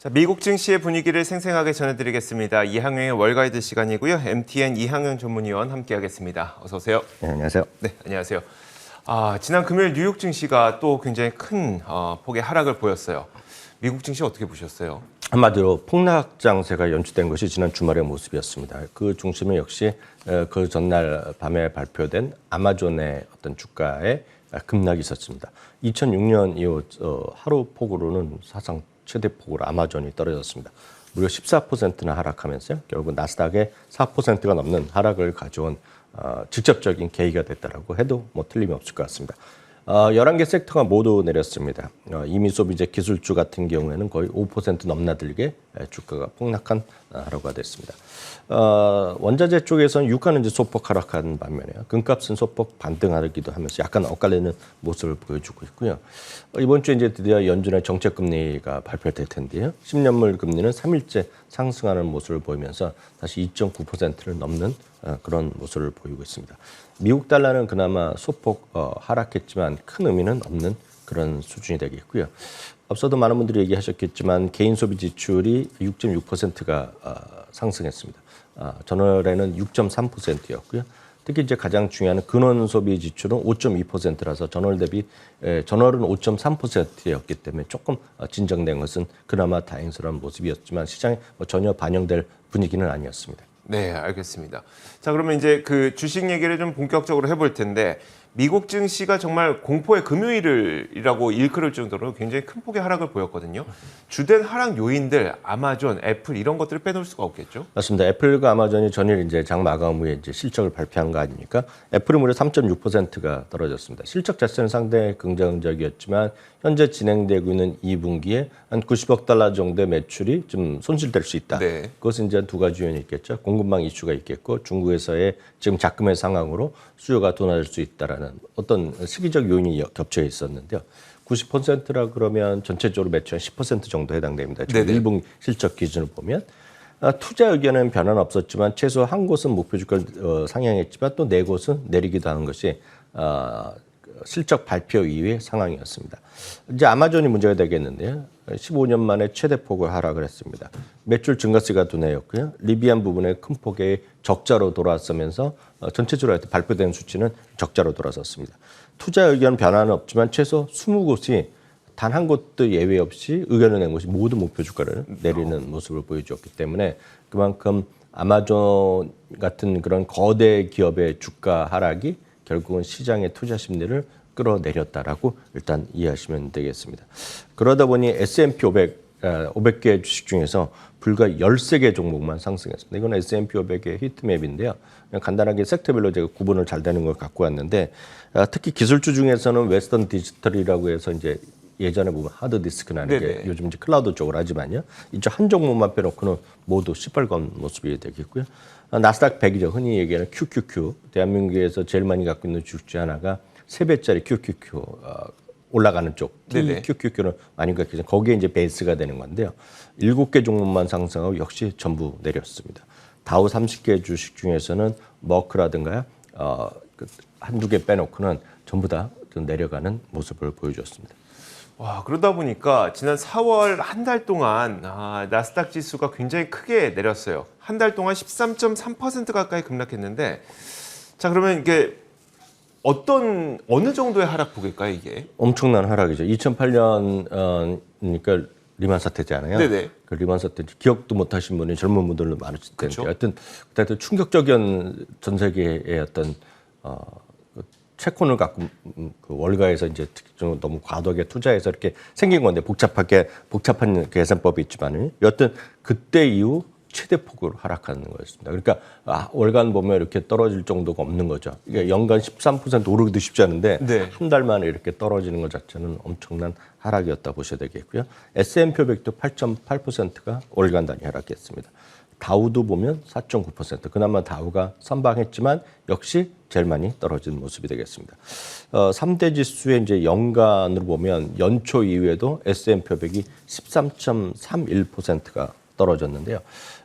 자, 미국 증시의 분위기를 생생하게 전해드리겠습니다. 이항영의 월가이드 시간이고요. MTN 이항영 전문위원 함께하겠습니다. 어서 오세요. 네, 안녕하세요. 네, 안녕하세요. 지난 금요일 뉴욕 증시가 또 굉장히 큰 폭의 하락을 보였어요. 미국 증시 어떻게 보셨어요? 한마디로 폭락 장세가 연출된 것이 지난 주말의 모습이었습니다. 그 중심에 역시 그 전날 밤에 발표된 아마존의 어떤 주가의 급락이 있었습니다. 2006년 이후 하루 폭으로는 사상 최대 폭으로 아마존이 떨어졌습니다. 무려 14%나 하락하면서요. 결국 나스닥의 4%가 넘는 하락을 가져온 직접적인 계기가 됐다라고 해도 뭐 틀림이 없을 것 같습니다. 11개 섹터가 모두 내렸습니다. 이미 소비재 기술주 같은 경우에는 거의 5% 넘나들게 주가가 폭락한 하루가 됐습니다. 원자재 쪽에서는 유가는 이제 소폭 하락한 반면에 금값은 소폭 반등하기도 하면서 약간 엇갈리는 모습을 보여주고 있고요. 이번 주에 이제 드디어 연준의 정책 금리가 발표될 텐데요. 10년물 금리는 3일째 상승하는 모습을 보이면서 다시 2.9%를 넘는 그런 모습을 보이고 있습니다. 미국 달러는 그나마 소폭 하락했지만 큰 의미는 없는 그런 수준이 되겠고요. 앞서도 많은 분들이 얘기하셨겠지만 개인 소비 지출이 6.6%가 상승했습니다. 전월에는 6.3%였고요. 특히 이제 가장 중요한 근원 소비 지출은 5.2%라서 전월 대비 전월은 5.3%였기 때문에 조금 진정된 것은 그나마 다행스러운 모습이었지만 시장에 전혀 반영될 분위기는 아니었습니다. 네, 알겠습니다. 자, 그러면 이제 그 주식 얘기를 좀 본격적으로 해볼 텐데 미국 증시가 정말 공포의 금요일이라고 일컬을 정도로 굉장히 큰 폭의 하락을 보였거든요. 주된 하락 요인들, 아마존, 애플 이런 것들을 빼놓을 수가 없겠죠? 맞습니다. 애플과 아마존이 전일 이제 장 마감 후에 이제 실적을 발표한 거 아닙니까? 애플은 무려 3.6%가 떨어졌습니다. 실적 자체는 상당히 긍정적이었지만 현재 진행되고 있는 2분기에 한 90억 달러 정도의 매출이 좀 손실될 수 있다. 네. 그것은 이제 두 가지 요인이 있겠죠. 공급망 이슈가 있겠고 중국에서의 지금 작금의 상황으로 수요가 둔화될 수 있다라는 어떤 시기적 요인이 겹쳐 있었는데요. 90%라 그러면 전체적으로 매출 한 10% 정도 해당됩니다. 지금 1분기 실적 기준을 보면 투자 의견은 변화는 없었지만 최소 한 곳은 목표 주가를 상향했지만 또 네 곳은 내리기도 하는 것이 실적 발표 이후의 상황이었습니다. 이제 아마존이 문제가 되겠는데요. 15년 만에 최대 폭을 하락을 했습니다. 매출 증가세가 둔화였고요. 리비안 부분에 큰 폭의 적자로 돌아왔으면서 전체적으로 발표된 수치는 적자로 돌아섰습니다. 투자 의견 변화는 없지만 최소 20곳이 단 한 곳도 예외 없이 의견을 낸 것이 모두 목표 주가를 내리는 모습을 보여주었기 때문에 그만큼 아마존 같은 그런 거대 기업의 주가 하락이 결국은 시장의 투자 심리를 끌어내렸다라고 일단 이해하시면 되겠습니다. 그러다 보니 S&P 500개 주식 중에서 불과 13개 종목만 상승했습니다. 이건 S&P 500의 히트맵인데요. 그냥 간단하게 섹터별로 제가 구분을 잘 되는 걸 갖고 왔는데 특히 기술주 중에서는 웨스턴 디지털이라고 해서 이제 예전에 보면 하드디스크라는 게 요즘 이제 클라우드 쪽으로 하지만요. 이쪽 한 종목만 빼놓고는 모두 시뻘건 모습이 되겠고요. 나스닥 100이죠. 흔히 얘기하는 QQQ. 대한민국에서 제일 많이 갖고 있는 주식 중 하나가 3배짜리 QQQ 올라가는 쪽. QQQ는 많이 갖고 있어요. 거기에 이제 베이스가 되는 건데요. 7개 종목만 상승하고 역시 전부 내렸습니다. 다우 30개 주식 중에서는 머크라든가 한두 개 빼놓고는 전부 다 좀 내려가는 모습을 보여줬습니다. 와, 그러다 보니까 지난 4월 한 달 동안 나스닥 지수가 굉장히 크게 내렸어요. 한 달 동안 13.3% 가까이 급락했는데 자, 그러면 이게 어느 정도의 하락폭일까요, 이게? 엄청난 하락이죠. 2008년 그러니까 리만 사태잖아요. 네네. 그 리만 사태 기억도 못 하신 분이 젊은 분들도 많으실 텐데 하여튼 그때 충격적인 전 세계의 어떤 채권을 갖고 그 월가에서 이제 좀 너무 과도하게 투자해서 이렇게 생긴 건데 복잡한 계산법이 있지만은 여튼 그때 이후 최대 폭으로 하락하는 거였습니다. 그러니까 월간 보면 이렇게 떨어질 정도가 없는 거죠. 이게 연간 13% 오르기도 쉽지 않은데 한 달 만에 이렇게 떨어지는 것 자체는 엄청난 하락이었다 보셔야 되겠고요. S&P 500도 8.8%가 월간 단위 하락했습니다. 다우도 보면 4.9%. 그나마 다우가 선방했지만 역시 제일 많이 떨어진 모습이 되겠습니다. 3대 지수의 이제 연간으로 보면 연초 이후에도 S&P 500이 13.31%가 떨어졌는데요.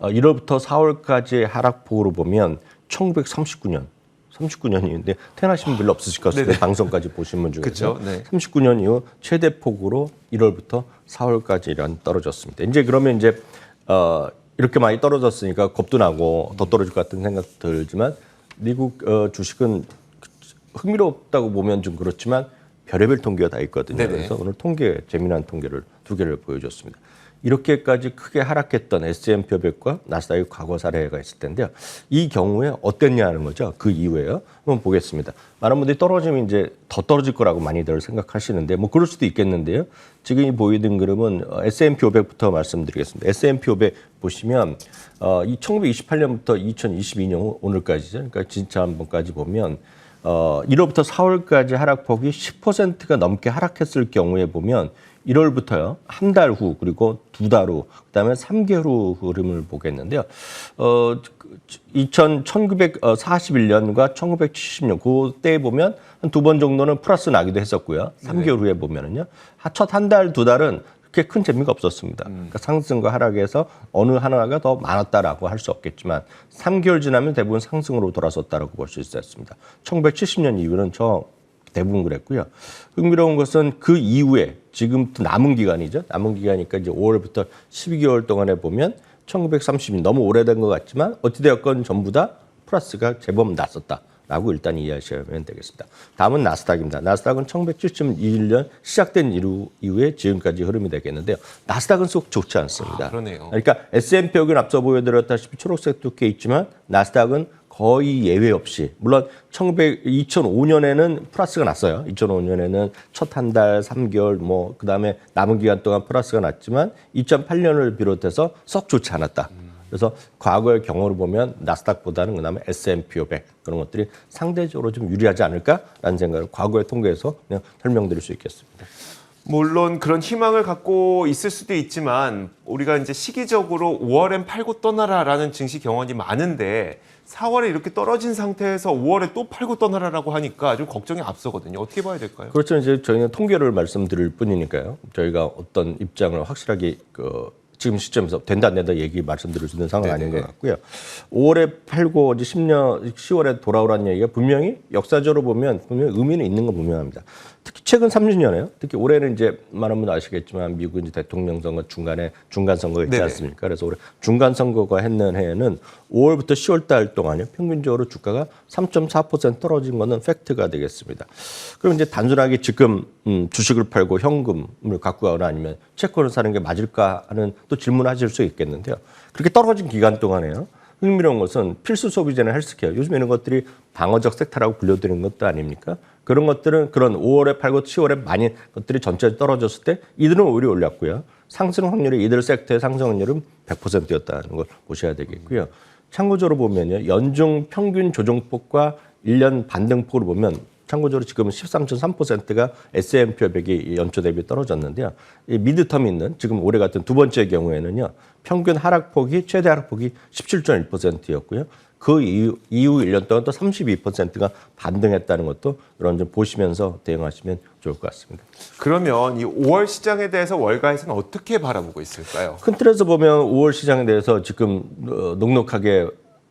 1월부터 4월까지의 하락폭으로 보면 1939년 39년이는데 태어나신 분 별로 없으실 것 같습니다. 방송까지 보신 분 중에서. 그쵸, 네. 39년 이후 최대 폭으로 1월부터 4월까지 떨어졌습니다. 이제 그러면 이제 이렇게 많이 떨어졌으니까 겁도 나고 더 떨어질 것 같은 생각 들지만 미국 주식은 흥미롭다고 보면 좀 그렇지만 별의별 통계가 다 있거든요. 네네. 그래서 오늘 재미난 통계를 두 개를 보여줬습니다. 이렇게까지 크게 하락했던 S&P 500과 나스닥의 과거 사례가 있을 텐데요. 이 경우에 어땠냐는 거죠. 그 이후에요. 한번 보겠습니다. 많은 분들이 떨어지면 이제 더 떨어질 거라고 많이들 생각하시는데 뭐 그럴 수도 있겠는데요. 지금 이 보이는 그림은 S&P 500부터 말씀드리겠습니다. S&P 500 보시면 이 1928년부터 2022년 오늘까지죠. 그러니까 진짜 한 번까지 보면 1월부터 4월까지 하락폭이 10%가 넘게 하락했을 경우에 보면 1월부터요. 한 달 후 그리고 두 달 후 그다음에 3개월 후 흐름을 보겠는데요. 1941년과 1970년 그때 보면 한 두 번 정도는 플러스 나기도 했었고요. 3개월 후에 보면은요. 첫 한 달 두 달은 그렇게 큰 재미가 없었습니다. 그러니까 상승과 하락에서 어느 하나가 더 많았다라고 할 수 없겠지만 3개월 지나면 대부분 상승으로 돌아섰다라고 볼 수 있었습니다. 1970년 이후는 대부분 그랬고요. 흥미로운 것은 그 이후에 지금 남은 기간이죠. 남은 기간이니까 이제 5월부터 12개월 동안에 보면 1930년 너무 오래된 것 같지만 어찌되었건 전부 다 플러스가 제법 났었다라고 일단 이해하시면 되겠습니다. 다음은 나스닥입니다. 나스닥은 1971년 시작된 이후에 지금까지 흐름이 되겠는데요. 나스닥은 쏙 좋지 않습니다. 그러네요. 그러니까 S&P 500은 앞서 보여드렸다시피 초록색 두께 있지만 나스닥은 거의 예외 없이 물론 2005년에는 플러스가 났어요. 2005년에는 첫 한 달, 3개월 뭐 그다음에 남은 기간 동안 플러스가 났지만 2008년을 비롯해서 썩 좋지 않았다. 그래서 과거의 경험을 보면 나스닥보다는 그다음에 S&P 500 그런 것들이 상대적으로 좀 유리하지 않을까라는 생각을 과거의 통계에서 그냥 설명드릴 수 있겠습니다. 물론 그런 희망을 갖고 있을 수도 있지만 우리가 이제 시기적으로 5월엔 팔고 떠나라라는 증시 경험이 많은데 4월에 이렇게 떨어진 상태에서 5월에 또 팔고 떠나라라고 하니까 좀 걱정이 앞서거든요. 어떻게 봐야 될까요? 그렇죠. 이제 저희는 통계를 말씀드릴 뿐이니까요. 저희가 어떤 입장을 확실하게 지금 시점에서 된다 안 된다 얘기 말씀드릴 수 있는 상황은 아닌 것 같고요. 5월에 팔고 이제 10월에 돌아오라는 얘기가 분명히 역사적으로 보면 분명히 의미는 있는 건 분명합니다. 특히 최근 3년이요. 특히 올해는 이제 많은 분들 아시겠지만 미국 이제 대통령 선거 중간에 중간 선거가 있지 네네. 않습니까? 그래서 올해 중간 선거가 했는 해에는 5월부터 10월 달 동안요. 평균적으로 주가가 3.4% 떨어진 거는 팩트가 되겠습니다. 그럼 이제 단순하게 지금 주식을 팔고 현금을 갖고 가거나 아니면 채권을 사는 게 맞을까 하는 또 질문하실 수 있겠는데요. 그렇게 떨어진 기간 동안에요. 흥미로운 것은 필수 소비재는 헬스케어. 요즘 이런 것들이 방어적 섹터라고 불려드리는 것도 아닙니까? 그런 것들은 그런 5월에 팔고 10월에 많이 것들이 전체적으로 떨어졌을 때 이들은 오히려 올랐고요. 상승 확률이 이들 섹터의 상승 확률은 100%였다는 걸 보셔야 되겠고요. 참고적으로 보면요. 연중 평균 조정폭과 1년 반등폭으로 보면 참고적으로 지금 13.3%가 S&P 500이 연초 대비 떨어졌는데요. 이 미드텀 있는 지금 올해 같은 두 번째 경우에는요. 평균 하락폭이 최대 하락폭이 17.1%였고요. 그 이후 1년 동안 또 32%가 반등했다는 것도 이런 좀 보시면서 대응하시면 좋을 것 같습니다. 그러면 이 5월 시장에 대해서 월가에서는 어떻게 바라보고 있을까요? 큰 틀에서 보면 5월 시장에 대해서 지금 넉넉하게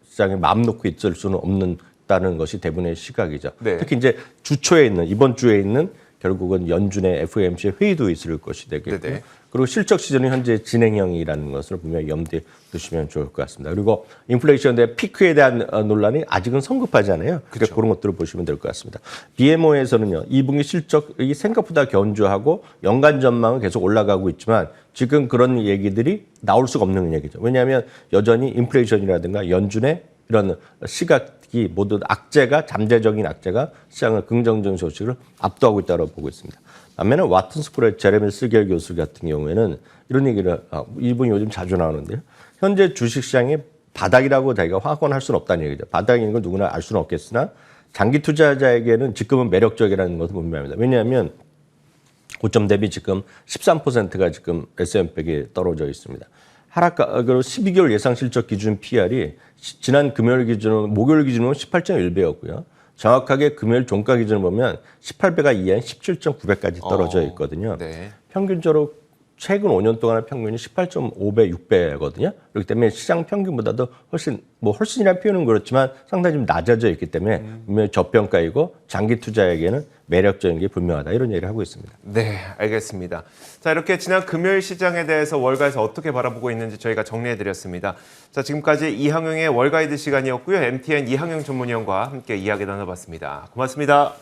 시장에 마음 놓고 있을 수는 없다는 것이 대부분의 시각이죠. 네. 특히 이제 주초에 있는 이번 주에 있는 결국은 연준의 FOMC 회의도 있을 것이 되겠고요. 네네. 그리고 실적 시즌은 현재 진행형이라는 것을 분명히 염두에 두시면 좋을 것 같습니다. 그리고 인플레이션의 피크에 대한 논란이 아직은 성급하잖아요. 그래서 그런 것들을 보시면 될 것 같습니다. BMO에서는요, 2분기 실적이 생각보다 견조하고 연간 전망은 계속 올라가고 있지만 지금 그런 얘기들이 나올 수가 없는 얘기죠. 왜냐하면 여전히 인플레이션이라든가 연준의 이런 시각이 모두 악재가 잠재적인 악재가 시장을 긍정적인 소식을 압도하고 있다고 보고 있습니다. 반면에 와튼 스쿨의 제레미 스겔 교수 같은 경우에는 이런 얘기를 이분이 요즘 자주 나오는데요. 현재 주식시장이 바닥이라고 자기가 확언할 수는 없다는 얘기죠. 바닥인 건 누구나 알 수는 없겠으나 장기 투자자에게는 지금은 매력적이라는 것은 분명합니다. 왜냐하면 고점 대비 지금 13%가 지금 S&P 100이 떨어져 있습니다. 그리고 12개월 예상 실적 기준 PR이 지난 금요일 기준으로 목요일 기준으로 18.1배였고요. 정확하게 금요일 종가 기준을 보면 18배가 이하인 17.9배까지 떨어져 있거든요. 네. 평균적으로 최근 5년 동안의 평균이 18.5배, 6배거든요. 그렇기 때문에 시장 평균보다도 훨씬이라는 표현은 그렇지만 상당히 좀 낮아져 있기 때문에 분명히 저평가이고 장기 투자에게는 매력적인 게 분명하다 이런 얘기를 하고 있습니다. 네, 알겠습니다. 자, 이렇게 지난 금요일 시장에 대해서 월가에서 어떻게 바라보고 있는지 저희가 정리해드렸습니다. 자, 지금까지 이항용의 월가이드 시간이었고요. MTN 이항용 전문위원과 함께 이야기 나눠봤습니다. 고맙습니다.